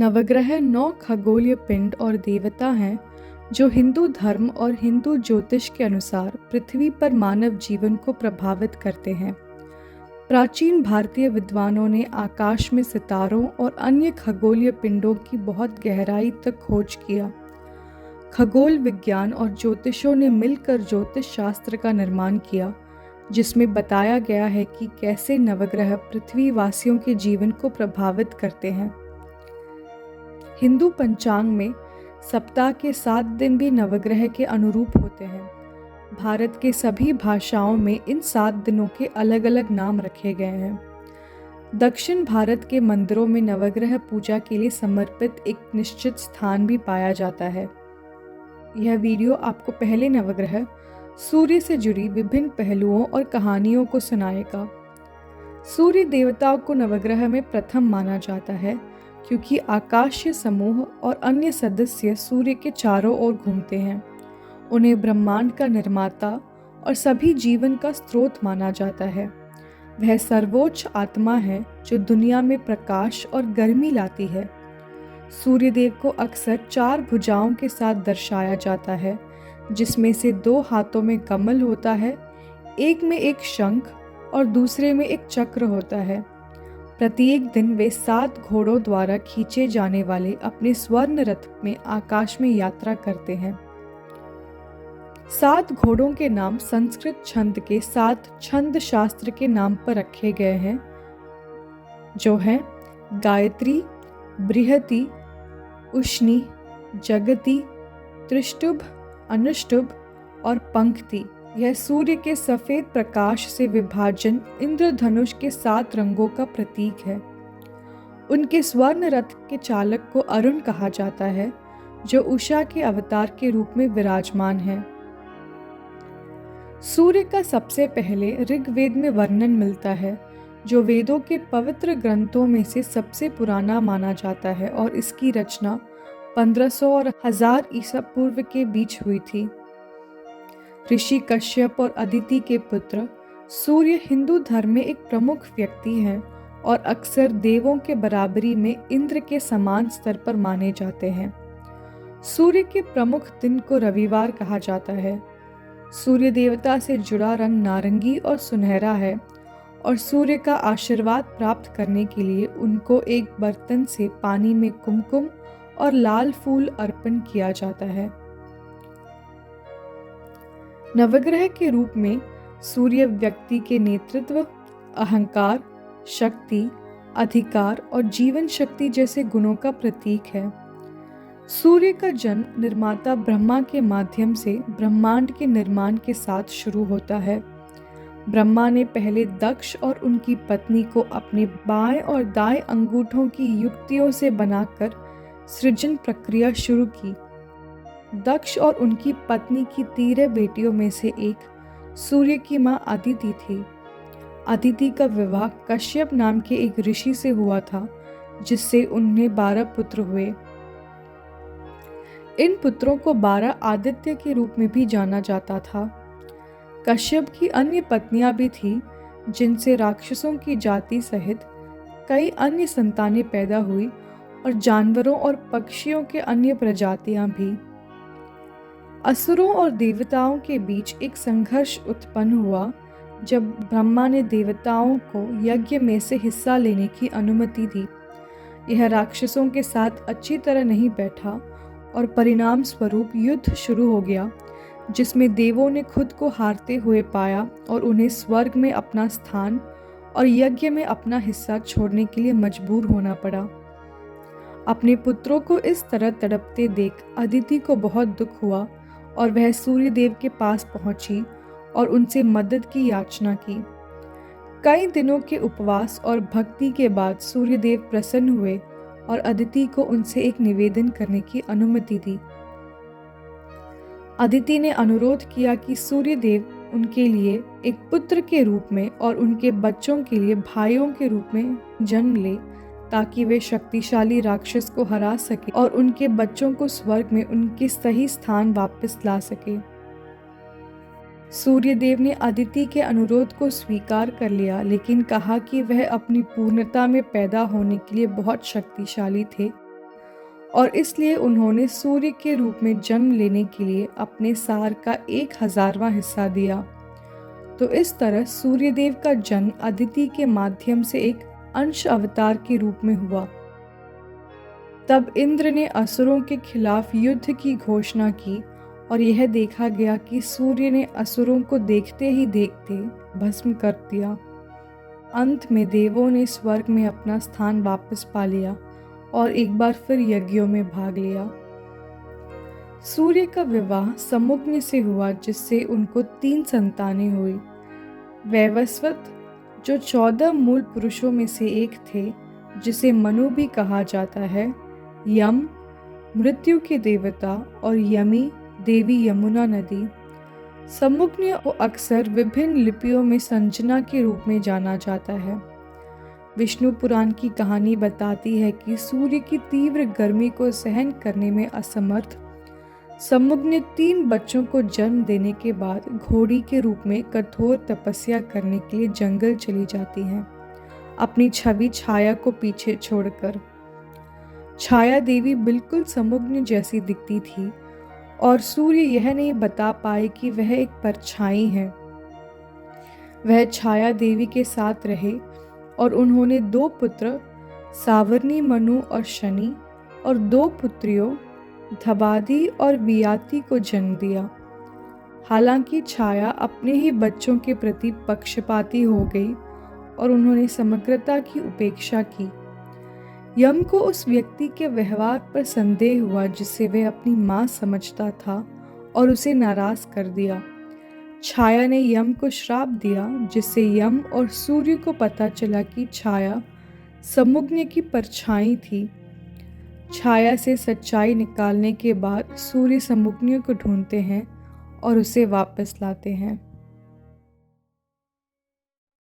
नवग्रह 9 खगोलीय पिंड और देवता हैं जो हिंदू धर्म और हिंदू ज्योतिष के अनुसार पृथ्वी पर मानव जीवन को प्रभावित करते हैं। प्राचीन भारतीय विद्वानों ने आकाश में सितारों और अन्य खगोलीय पिंडों की बहुत गहराई तक खोज किया। खगोल विज्ञान और ज्योतिषों ने मिलकर ज्योतिष शास्त्र का निर्माण किया, जिसमें बताया गया है कि कैसे नवग्रह पृथ्वी वासियों के जीवन को प्रभावित करते हैं। हिंदू पंचांग में सप्ताह के 7 दिन भी नवग्रह के अनुरूप होते हैं। भारत के सभी भाषाओं में इन 7 दिनों के अलग अलग नाम रखे गए हैं। दक्षिण भारत के मंदिरों में नवग्रह पूजा के लिए समर्पित एक निश्चित स्थान भी पाया जाता है। यह वीडियो आपको पहले नवग्रह सूर्य से जुड़ी विभिन्न पहलुओं और कहानियों को सुनाएगा। सूर्य देवताओं को नवग्रह में प्रथम माना जाता है, क्योंकि आकाशीय समूह और अन्य सदस्य सूर्य के चारों ओर घूमते हैं। उन्हें ब्रह्मांड का निर्माता और सभी जीवन का स्रोत माना जाता है। वह सर्वोच्च आत्मा है जो दुनिया में प्रकाश और गर्मी लाती है। सूर्यदेव को अक्सर 4 भुजाओं के साथ दर्शाया जाता है, जिसमें से 2 हाथों में कमल होता है, एक में एक शंख और दूसरे में एक चक्र होता है। प्रत्येक दिन वे 7 घोड़ों द्वारा खींचे जाने वाले अपने स्वर्ण रथ में आकाश में यात्रा करते हैं। 7 घोड़ों के नाम संस्कृत छंद के 7 छंद शास्त्र के नाम पर रखे गए हैं, जो हैं गायत्री, बृहति, उष्णी, जगति, त्रिष्टुभ, अनुष्टुभ और पंक्ति। यह सूर्य के सफेद प्रकाश से विभाजन इंद्रधनुष के 7 रंगों का प्रतीक है। उनके स्वर्ण रथ के चालक को अरुण कहा जाता है, जो उषा के अवतार के रूप में विराजमान है। सूर्य का सबसे पहले ऋग्वेद में वर्णन मिलता है, जो वेदों के पवित्र ग्रंथों में से सबसे पुराना माना जाता है और इसकी रचना 1500 और 1000 ईसा पूर्व के बीच हुई थी। ऋषि कश्यप और अदिति के पुत्र सूर्य हिंदू धर्म में एक प्रमुख व्यक्ति हैं और अक्सर देवों के बराबरी में इंद्र के समान स्तर पर माने जाते हैं। सूर्य के प्रमुख दिन को रविवार कहा जाता है। सूर्य देवता से जुड़ा रंग नारंगी और सुनहरा है और सूर्य का आशीर्वाद प्राप्त करने के लिए उनको एक बर्तन से पानी में कुमकुम और लाल फूल अर्पण किया जाता है। नवग्रह के रूप में सूर्य व्यक्ति के नेतृत्व, अहंकार, शक्ति, अधिकार और जीवन शक्ति जैसे गुणों का प्रतीक है। सूर्य का जन्म निर्माता ब्रह्मा के माध्यम से ब्रह्मांड के निर्माण के साथ शुरू होता है। ब्रह्मा ने पहले दक्ष और उनकी पत्नी को अपने बाएं और दाएं अंगूठों की युक्तियों से बनाकर सृजन प्रक्रिया शुरू की। दक्ष और उनकी पत्नी की 13 बेटियों में से एक सूर्य की मां अदिति थी। अदिति का विवाह कश्यप नाम के एक ऋषि से हुआ था, जिससे उन्हें 12 पुत्र हुए। इन पुत्रों को 12 आदित्य के रूप में भी जाना जाता था। कश्यप की अन्य पत्नियां भी थीं, जिनसे राक्षसों की जाति सहित कई अन्य संतानें पैदा हुई और जानवरों और पक्षियों के अन्य प्रजातियां भी। असुरों और देवताओं के बीच एक संघर्ष उत्पन्न हुआ जब ब्रह्मा ने देवताओं को यज्ञ में से हिस्सा लेने की अनुमति दी। यह राक्षसों के साथ अच्छी तरह नहीं बैठा और परिणाम स्वरूप युद्ध शुरू हो गया, जिसमें देवों ने खुद को हारते हुए पाया और उन्हें स्वर्ग में अपना स्थान और यज्ञ में अपना हिस्सा छोड़ने के लिए मजबूर होना पड़ा। अपने पुत्रों को इस तरह तड़पते देख अदिति को बहुत दुख हुआ और वह सूर्यदेव के पास पहुंची और उनसे मदद की याचना की। कई दिनों के उपवास और भक्ति के बाद सूर्यदेव प्रसन्न हुए और अदिति को उनसे एक निवेदन करने की अनुमति दी। अदिति ने अनुरोध किया कि सूर्यदेव उनके लिए एक पुत्र के रूप में और उनके बच्चों के लिए भाइयों के रूप में जन्म ले, ताकि वे शक्तिशाली राक्षस को हरा सके और उनके बच्चों को स्वर्ग में उनके सही स्थान वापस ला सके। सूर्यदेव ने अदिति के अनुरोध को स्वीकार कर लिया, लेकिन कहा कि वह अपनी पूर्णता में पैदा होने के लिए बहुत शक्तिशाली थे और इसलिए उन्होंने सूर्य के रूप में जन्म लेने के लिए अपने सार का 1,000वां हिस्सा दिया। तो इस तरह सूर्यदेव का जन्म अदिति के माध्यम से एक अंश अवतार के रूप में हुआ। तब इंद्र ने असुरों के खिलाफ युद्ध की घोषणा की और यह देखा गया कि सूर्य ने असुरों को देखते ही देखते भस्म कर दिया। अंत में देवों ने स्वर्ग में अपना स्थान वापस पा लिया और एक बार फिर यज्ञों में भाग लिया। सूर्य का विवाह समुग्न से हुआ, जिससे उनको 3 संतानें हुई। वैवस्वत, जो 14 मूल पुरुषों में से एक थे, जिसे मनु भी कहा जाता है, यम, मृत्यु के देवता, और यमी, देवी यमुना नदी। समुग्न को अक्सर विभिन्न लिपियों में संजना के रूप में जाना जाता है। विष्णु पुराण की कहानी बताती है कि सूर्य की तीव्र गर्मी को सहन करने में असमर्थ समुग्न 3 बच्चों को जन्म देने के बाद घोड़ी के रूप में कठोर तपस्या करने के लिए जंगल चली जाती हैं, अपनी छवि छाया को पीछे छोड़कर। छाया देवी बिल्कुल समुग्न जैसी दिखती थी और सूर्य यह नहीं बता पाए कि वह एक परछाई है। वह छाया देवी के साथ रहे और उन्होंने 2 पुत्र सावर्णी, मनु और शनि, और 2 पुत्रियों धबादी और बियाति को जन्म दिया। हालांकि छाया अपने ही बच्चों के प्रति पक्षपाती हो गई और उन्होंने समग्रता की उपेक्षा की। यम को उस व्यक्ति के व्यवहार पर संदेह हुआ जिसे वह अपनी मां समझता था और उसे नाराज कर दिया। छाया ने यम को श्राप दिया, जिससे यम और सूर्य को पता चला कि छाया समुग्न की परछाई थी। छाया से सच्चाई निकालने के बाद सूर्य समुग्न को ढूंढते हैं और उसे वापस लाते हैं।